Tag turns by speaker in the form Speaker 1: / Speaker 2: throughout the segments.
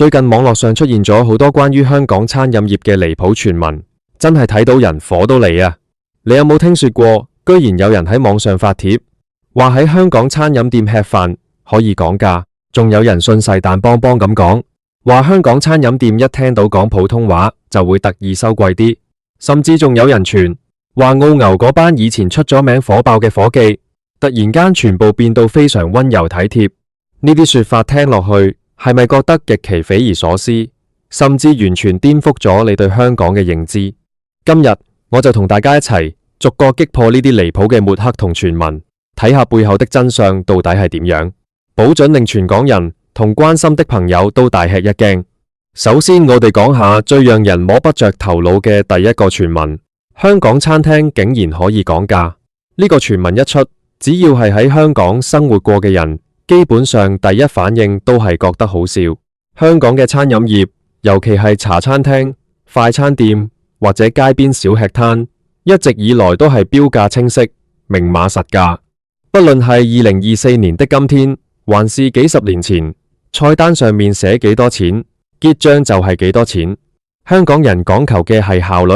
Speaker 1: 最近網絡上出現咗好多關於香港餐飲業嘅離譜傳聞，真係睇到人火都嚟啊！你有冇聽說過？居然有人喺網上發帖，話喺香港餐飲店吃飯可以講價，仲有人信誓旦邦邦咁講，話香港餐飲店一聽到講普通話就會特意收貴啲，甚至仲有人傳話澳牛嗰班以前出咗名火爆嘅伙計，突然間全部變到非常溫柔體貼。呢啲說法聽落去，係咪覺得極其匪夷所思，甚至完全顛覆咗你對香港嘅認知？今日我就同大家一齊逐個擊破呢啲離譜嘅抹黑同傳聞，睇下背後的真相到底係點樣，保準令全港人同關心的朋友都大吃一驚。首先，我哋講下最讓人摸不着頭腦嘅第一個傳聞：香港餐廳竟然可以講價。呢個傳聞一出，只要係喺香港生活過嘅人，基本上第一反應都係覺得好笑。香港嘅餐飲業，尤其係茶餐廳、快餐店或者街邊小吃攤，一直以來都係標價清晰、明碼實價。不論係2024年的今天，還是幾十年前，菜單上面寫幾多錢，結賬就係幾多錢。香港人講求嘅係效率、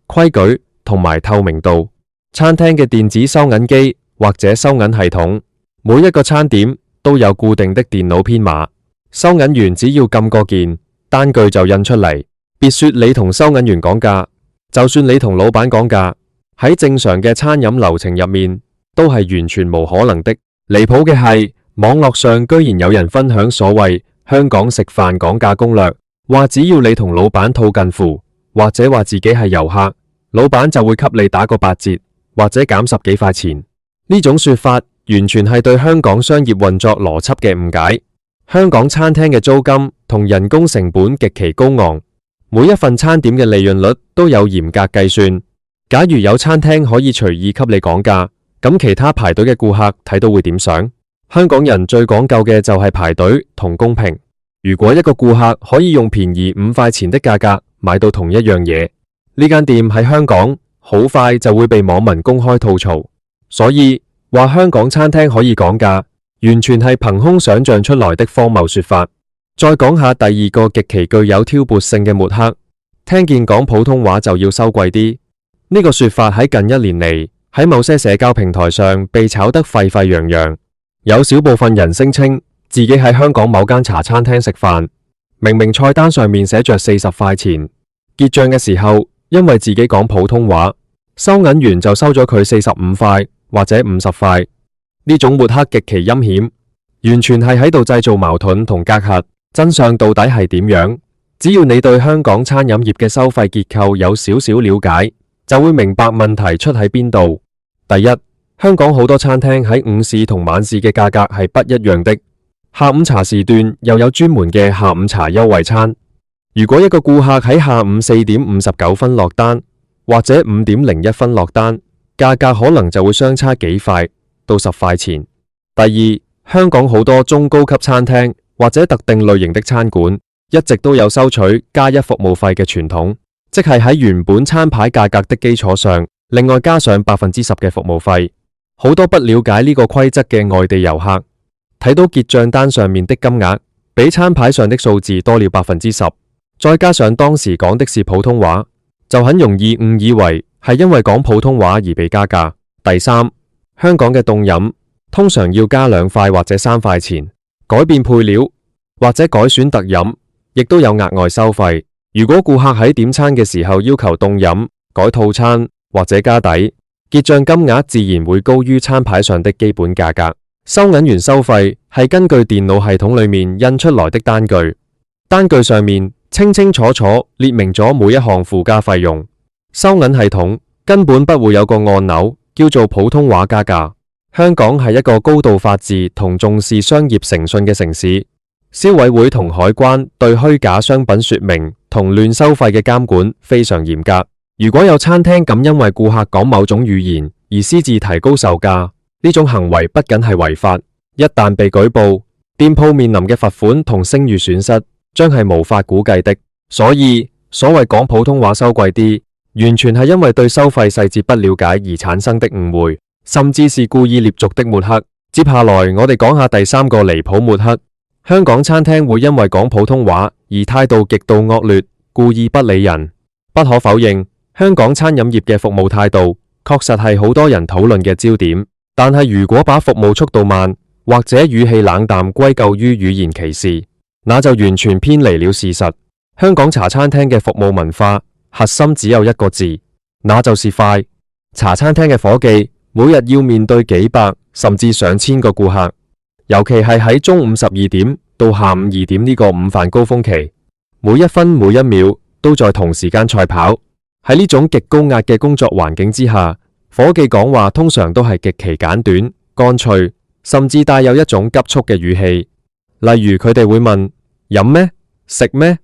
Speaker 1: 規矩同埋透明度。餐廳嘅電子收銀機或者收銀系統，每一個餐點都有固定的電腦編碼，收銀員只要撳個鍵，單據就印出嚟。別說你同收銀員講價，就算你同老闆講價，喺正常嘅餐飲流程入面，都係完全無可能的。離譜嘅係，網絡上居然有人分享所謂香港食飯講價攻略，話只要你同老闆套近乎，或者話自己係遊客，老闆就會給你打個8折，或者減10幾塊錢。呢種說法完全係對香港商業運作邏輯嘅誤解。香港餐廳嘅租金同人工成本極其高昂，每一份餐點嘅利潤率都有嚴格計算。假如有餐廳可以隨意給你講價，咁其他排隊嘅顧客睇到會點想？香港人最講究嘅就係排隊同公平。如果一個顧客可以用便宜5塊錢的價格買到同一樣嘢，呢間店喺香港好快就會被網民公開吐槽。所以話香港餐廳可以講價，完全係憑空想象出來的荒謬說法。再講下第二個極其具有挑撥性嘅抹黑，聽見講普通話就要收貴啲。呢個說法喺近一年嚟喺某些社交平台上被炒得沸沸揚揚。有少部分人聲稱自己喺香港某間茶餐廳食飯，明明菜單上面寫着40塊錢，結賬嘅時候因為自己講普通話，收銀員就收咗佢45塊或者50塊。呢種抹黑極其陰險，完全係喺度製造矛盾同隔閡。真相到底係點樣？只要你對香港餐飲業嘅收費結構有少少了解，就會明白問題出喺邊度。第一，香港好多餐廳喺午市同晚市嘅價格係不一樣的。下午茶時段又有專門嘅下午茶優惠餐。如果一個顧客喺下午4點59分落單，或者5點01分落單，價格可能就會相差幾塊到10塊錢。第二，香港好多中高級餐廳或者特定類型的餐館，一直都有收取加1服務費嘅傳統，即係喺原本餐牌價格的基礎上，另外加上10%嘅服務費。好多不了解呢個規則嘅外地遊客，睇到結賬單上面的金額比餐牌上的數字多了10%，再加上當時講的是普通話，就很容易誤以為係因為講普通話而被加價。第三，香港嘅凍飲通常要加2塊或者3塊錢，改變配料或者改選特飲，亦都有額外收費。如果顧客喺點餐嘅時候要求凍飲、改套餐或者加底，結賬金額自然會高於餐牌上的基本價格。收銀員收費係根據電腦系統裏面印出來的單據，單據上面清清楚楚列明咗每一項附加費用。收銀系統根本不會有個按鈕叫做普通話加價。香港係一個高度法治同重視商業誠信嘅城市，消委會同海關對虛假商品說明同亂收費嘅監管非常嚴格。如果有餐廳敢因為顧客講某種語言而私自提高售價，呢種行為不僅係違法，一旦被舉報，店鋪面臨嘅罰款同聲譽損失將係無法估計的。所以所謂講普通話收貴啲，完全係因為對收費細節不了解而產生的誤會，甚至是故意捏造的抹黑。接下來我哋講下第三個離譜抹黑，香港餐廳會因為講普通話而態度極度惡劣，故意不理人。不可否認，香港餐飲業嘅服務態度確實係好多人討論嘅焦點。但係如果把服務速度慢或者語氣冷淡歸咎於語言歧視，那就完全偏離了事實。香港茶餐廳嘅服務文化核心只有一個字，那就是快。茶餐廳嘅伙計每日要面對幾百甚至上千個顧客，尤其係喺中午12點到下午2點呢個午飯高峰期，每一分每一秒都在同時間賽跑。喺呢種極高壓嘅工作環境之下，伙計講話通常都係極其簡短、乾脆，甚至帶有一種急促嘅語氣。例如佢哋會問：飲咩？食咩？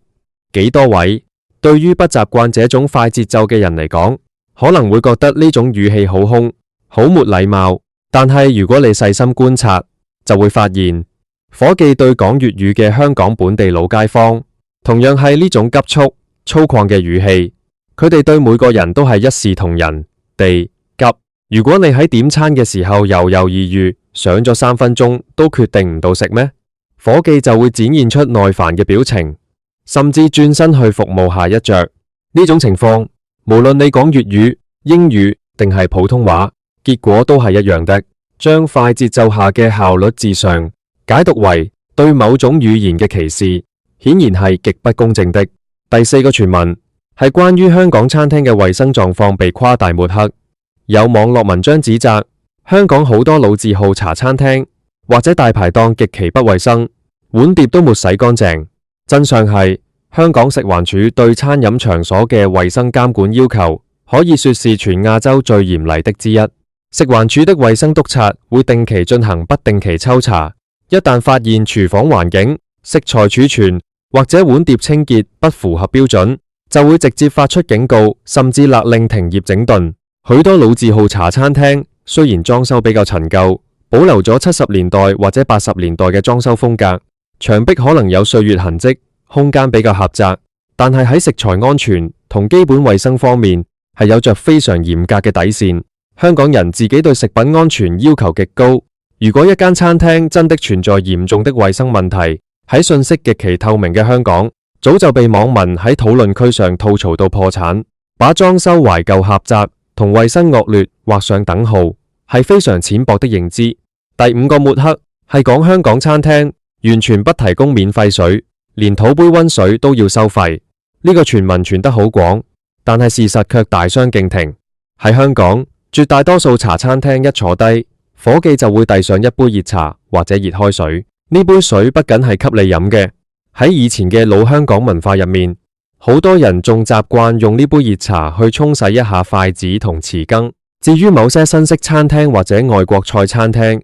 Speaker 1: 幾多位？對於不習慣這種快節奏嘅人嚟講，可能會覺得呢種語氣好空，好沒禮貌。但係如果你細心觀察，就會發現，伙計對講粵語嘅香港本地老街坊，同樣係呢種急促、粗獷嘅語氣。佢哋對每個人都係一視同仁地急。如果你喺點餐嘅時候猶猶豫豫，想咗3分鐘都決定唔到食咩，伙計就會展現出耐煩嘅表情，甚至轉身去服務下一桌。呢種情況，無論你講粵語、英語定係普通話，結果都係一樣的。將快節奏下嘅效率至上解讀為對某種語言嘅歧視，顯然係極不公正的。第4個傳聞係關於香港餐廳嘅衛生狀況被誇大抹黑。有網絡文章指責香港好多老字號茶餐廳或者大排檔極其不衛生，碗碟都沒洗乾淨。真相係香港食環署對餐飲場所嘅衛生監管要求可以說是全亞洲最嚴厲的之一。食環署的衛生督察會定期進行不定期抽查，一旦發現廚房環境、食材儲存或者碗碟清潔不符合標準，就會直接發出警告，甚至勒令停業整頓。許多老字號茶餐廳雖然裝修比較陳舊，保留咗70年代或者80年代嘅裝修風格，牆壁可能有歲月痕跡，空間比較狹窄，但係喺食材安全同基本衛生方面係有着非常嚴格嘅底線。香港人自己對食品安全要求極高，如果一間餐廳真的存在嚴重的衛生問題，喺信息極其透明嘅香港，早就被網民喺討論區上吐槽到破產，把裝修懷舊狹窄同衛生惡劣畫上等號，係非常淺薄的認知。第5個抹黑係講香港餐廳完全不提供免費水，連討杯溫水都要收費。呢個傳聞傳得好廣，但係事實卻大相徑庭。喺香港，絕大多數茶餐廳一坐低，伙計就會遞上一杯熱茶或者熱開水。呢杯水不僅係給你飲嘅，喺以前嘅老香港文化入面，好多人仲習慣用呢杯熱茶去沖洗一下筷子同匙羹。至於某些新式餐廳或者外國菜餐廳，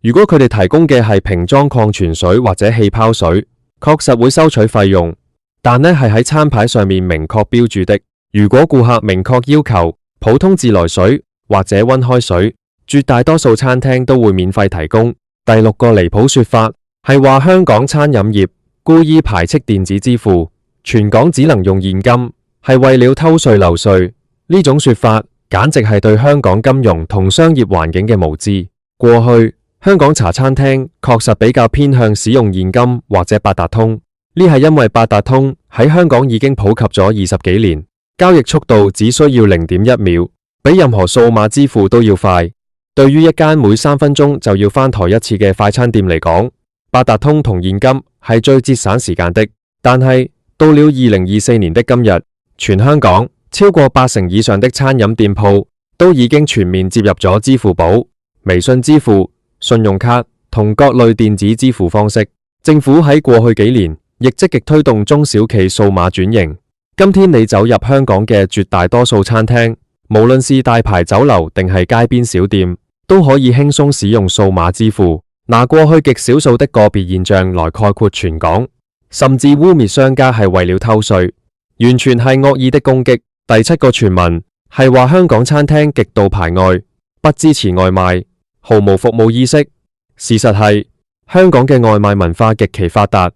Speaker 1: 如果佢哋提供嘅係瓶裝礦泉水或者氣泡水，確實會收取費用，但呢係喺餐牌上面明確標注的。如果顧客明確要求普通自來水或者溫開水，絕大多數餐廳都會免費提供。第6個離譜說法係話香港餐飲業故意排斥電子支付，全港只能用現金，係為了偷稅漏稅。呢種說法簡直係對香港金融同商業環境嘅無知。過去香港茶餐廳確實比較偏向使用現金或者八達通，呢係因為八達通喺香港已經普及咗20幾年，交易速度只需要0.1秒，比任何數碼支付都要快。對於一間每3分鐘就要翻台一次嘅快餐店嚟講，八達通同現金係最節省時間的。但係到了2024年的今日，全香港超過80%以上的餐飲店鋪都已經全面接入咗支付寶、微信支付、信用卡同各類電子支付方式。政府喺過去幾年亦積極推動中小企數碼轉型。今天你走入香港嘅絕大多數餐廳，無論是大牌酒樓定係街邊小店，都可以輕鬆使用數碼支付。拿過去極少數的個別現象來概括全港，甚至污衊商家係為了偷稅，完全係惡意的攻擊。第7個傳聞係話香港餐廳極度排外，不支持外賣，毫無服務意識。事實係香港嘅外賣文化極其發達，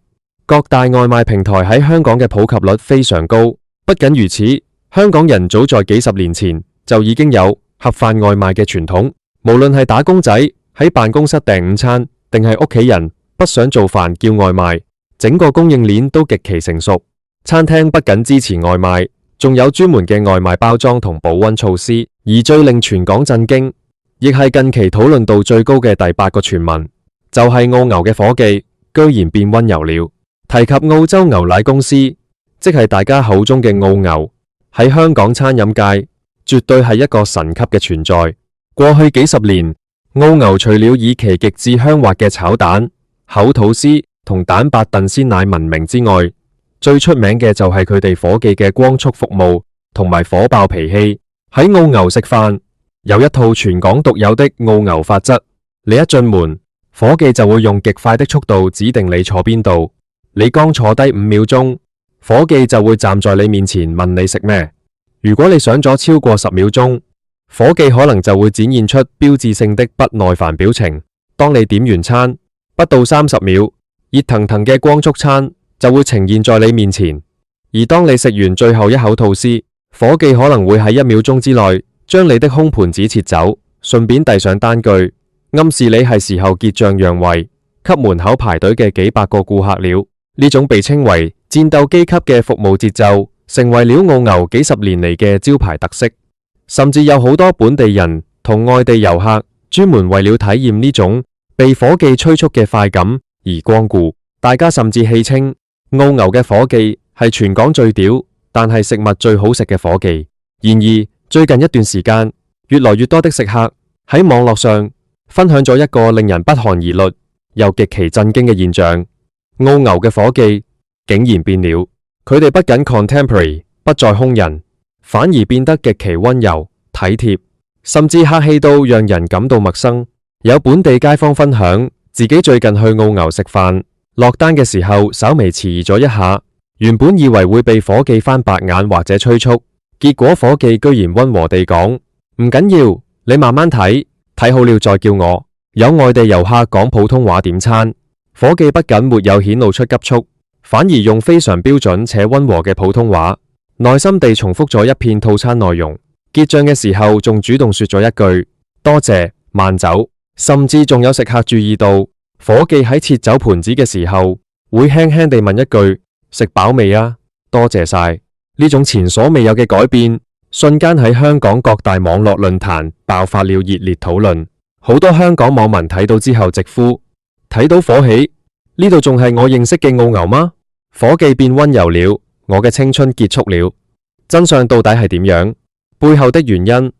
Speaker 1: 各大外賣平台喺香港嘅普及率非常高。不僅如此，香港人早在幾十年前就已經有盒飯外賣嘅傳統，無論係打工仔喺辦公室訂午餐，定係屋企人不想做飯叫外賣，整個供應鏈都極其成熟。餐廳不僅支持外賣，仲有專門嘅外賣包裝同保溫措施。而最令全港震驚，亦係近期討論度最高嘅第8個傳聞，就係澳牛嘅伙計居然變溫柔了。提及澳洲牛奶公司，即係大家口中嘅澳牛，喺香港餐飲界絕對係一個神級嘅存在。過去幾十年，澳牛除了以其極致香滑嘅炒蛋、口吐司同蛋白燉鮮奶聞名之外，最出名嘅就係佢哋伙計嘅光速服務同埋火爆脾氣。喺澳牛食飯有一套全港獨有的澳牛法則，你一進門，伙計就會用極快的速度指定你坐邊度，你剛坐低5秒鐘，伙計就會站在你面前問你食咩。如果你上咗超過10秒鐘，伙計可能就會展現出標誌性的不耐煩表情。當你點完餐，不到30秒，熱騰騰嘅光速餐就會呈現在你面前。而當你食完最後一口吐司，伙計可能會喺1秒鐘之內將你的空盤子切走，順便遞上單據，暗示你係時候結賬讓位，給門口排隊嘅幾百個顧客了。呢種被稱為戰鬥機級嘅服務節奏，成為了澳牛幾十年嚟嘅招牌特色。甚至有好多本地人同外地遊客專門為了體驗呢種被伙計催促嘅快感而光顧。大家甚至戲稱澳牛嘅伙計係全港最屌，但係食物最好食嘅伙計。然而最近一段時間，越來越多的食客喺網絡上分享咗一個令人不寒而慄又極其震驚嘅現象：澳牛嘅伙計竟然變了。佢哋不僅 contemporary 不再兇人，反而變得極其溫柔體貼，甚至客氣到讓人感到陌生。有本地街坊分享自己最近去澳牛食飯，落單嘅時候稍微遲疑咗一下，原本以為會被伙計翻白眼或者催促，結果伙計居然溫和地講：唔緊要，你慢慢睇，睇好了再叫我。有外地遊客講普通話點餐，伙計不僅沒有顯露出急促，反而用非常標準且溫和嘅普通話，耐心地重複咗一遍套餐內容。結賬嘅時候仲主動說咗一句多謝慢走，甚至仲有食客注意到伙計喺切走盤子嘅時候會輕輕地問一句食飽未啊，多謝晒。呢種前所未有嘅改變，瞬間喺香港各大網絡論壇爆發了熱烈討論。好多香港網民睇到之後直呼睇到火起，呢度仲係我認識嘅澳牛嗎？伙計變溫柔了，我嘅青春結束了。真相到底係點樣？背後的原因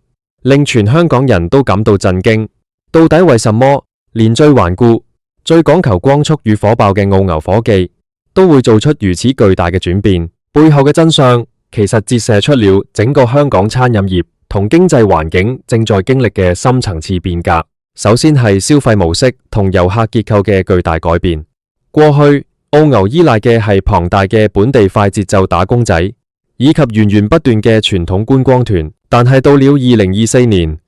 Speaker 1: 令全香港人都感到震驚。到底為什麼連最頑固、最講求光速與火爆嘅澳牛伙計都會做出如此巨大嘅轉變？背後嘅真相其實折射出了整個香港餐飲業同經濟環境正在經歷嘅深層次變革。首先係消費模式同遊客結構嘅巨大改變。過去澳牛依賴嘅係龐大嘅本地快節奏打工仔，以及源源不斷嘅傳統觀光團，但係到了2024年，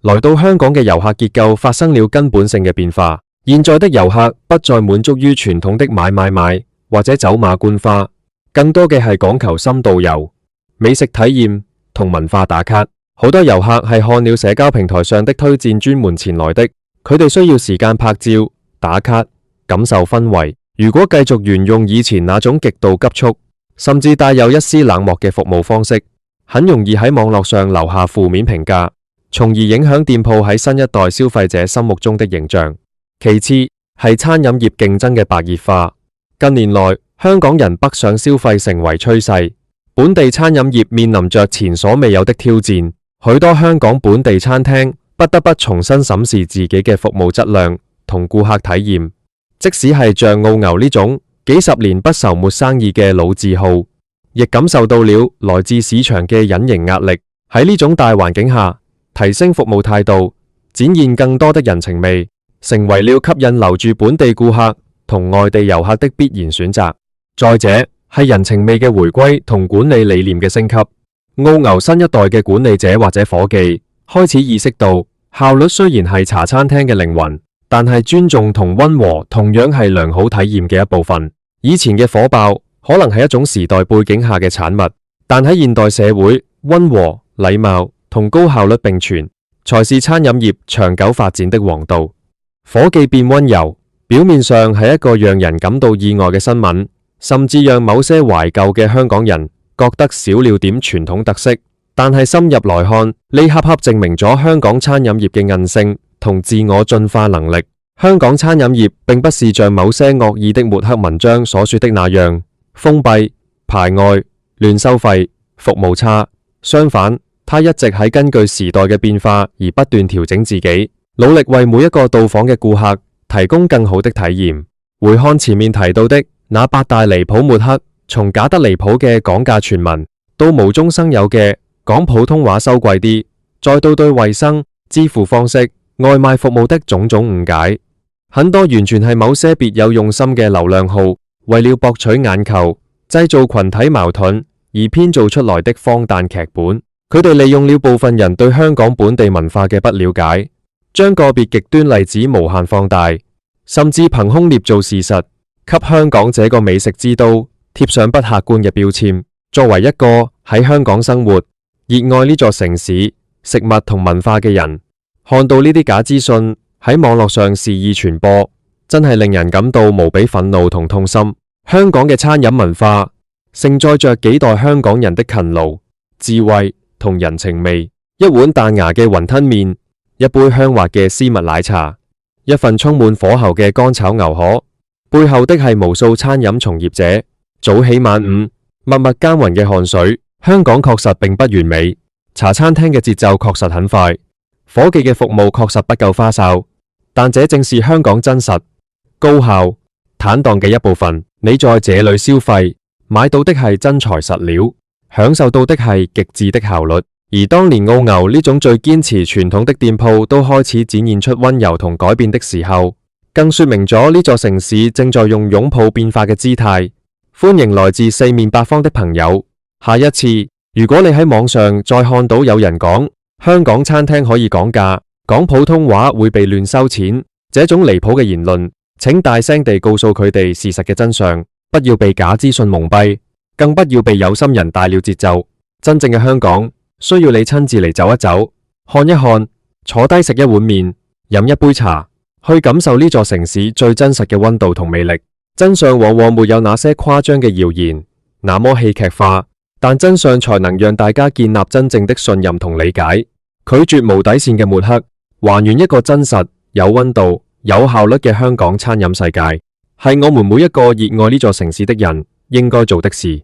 Speaker 1: 來到香港嘅遊客結構發生了根本性嘅變化。現在的遊客不再滿足於傳統的買或者走馬觀花，更多嘅係講求深度遊、美食體驗同文化打卡。好多遊客係看了社交平台上的推薦專門前來的，佢哋需要時間拍照、打卡、感受氛圍。如果繼續沿用以前那種極度急促，甚至帶有一絲冷漠嘅服務方式，很容易喺網絡上留下負面評價，從而影響店鋪喺新一代消費者心目中的形象。其次係餐飲業競爭嘅白熱化。近年來，香港人北上消費成為趨勢，本地餐飲業面臨着前所未有的挑戰。許多香港本地餐廳不得不重新審視自己嘅服務質量同顧客體驗，即使係像澳牛呢種幾十年不愁沒生意嘅老字號，亦感受到了來自市場嘅隱形壓力。喺呢種大環境下，提升服務態度，展現更多的人情味，成為了吸引留住本地顧客同外地遊客的必然選擇。再者係人情味嘅回歸同管理理念嘅升級。澳牛新一代嘅管理者或者伙計開始意識到，效率雖然係茶餐廳嘅靈魂，但係尊重同溫和同樣係良好體驗嘅一部分。以前嘅火爆可能係一種時代背景下嘅產物，但喺現代社會，溫和、禮貌同高效率並存，才是餐飲業長久發展的王道。伙計變溫柔，表面上係一個讓人感到意外嘅新聞，甚至讓某些懷舊嘅香港人覺得少了點傳統特色。但係深入來看，呢恰恰證明咗香港餐飲業嘅韌性同自我進化能力。香港餐飲業並不是像某些惡意的抹黑文章所說的那樣封閉、排外、亂收費、服務差。相反，它一直喺根據時代嘅變化而不斷調整自己，努力為每一個到訪嘅顧客提供更好的體驗。回看前面提到的那八大離譜抹黑，從假得離譜嘅講價傳聞，到無中生有嘅講普通話收貴啲，再到對衛生、支付方式、外賣服務的種種誤解，很多完全係某些別有用心嘅流量號為了博取眼球、製造群體矛盾而編造出來的荒誕劇本。佢哋利用了部分人對香港本地文化嘅不了解，將個別極端例子無限放大，甚至憑空捏造事實，給香港這個美食之都貼上不客觀嘅標籤。作為一個喺香港生活、熱愛呢座城市食物同文化嘅人，看到呢啲假資訊喺網絡上肆意傳播，真係令人感到無比憤怒同痛心。香港嘅餐飲文化承載着幾代香港人的勤勞、智慧同人情味。一碗彈牙嘅雲吞麵，一杯香滑嘅絲襪奶茶，一份充滿火候嘅乾炒牛河，背後的係無數餐飲從業者早起晚午、默默耕耘嘅汗水。香港確實並不完美，茶餐廳嘅節奏確實很快，伙計嘅服務確實不夠花哨，但這正是香港真實、高效、坦蕩嘅一部分。你在這裏消費，買到的係真材實料，享受到的係極致的效率。而當連澳牛呢種最堅持傳統的店鋪都開始展現出溫柔同改變的時候，更說明咗呢座城市正在用擁抱變化嘅姿態，歡迎來自四面八方的朋友。下一次，如果你喺網上再看到有人講香港餐廳可以講價，講普通話會被亂收錢，這種離譜嘅言論，請大聲地告訴佢哋事實嘅真相，不要被假資訊蒙蔽，更不要被有心人帶了節奏。真正嘅香港需要你親自嚟走一走，看一看，坐低食一碗麵，飲一杯茶，去感受呢座城市最真實嘅溫度同魅力。真相往往沒有那些誇張嘅謠言那麼戲劇化，但真相才能讓大家建立真正的信任同理解。拒絕無底線嘅抹黑，還原一個真實、有溫度、有效率嘅香港餐飲世界，係我們每一個熱愛呢座城市的人應該做的事。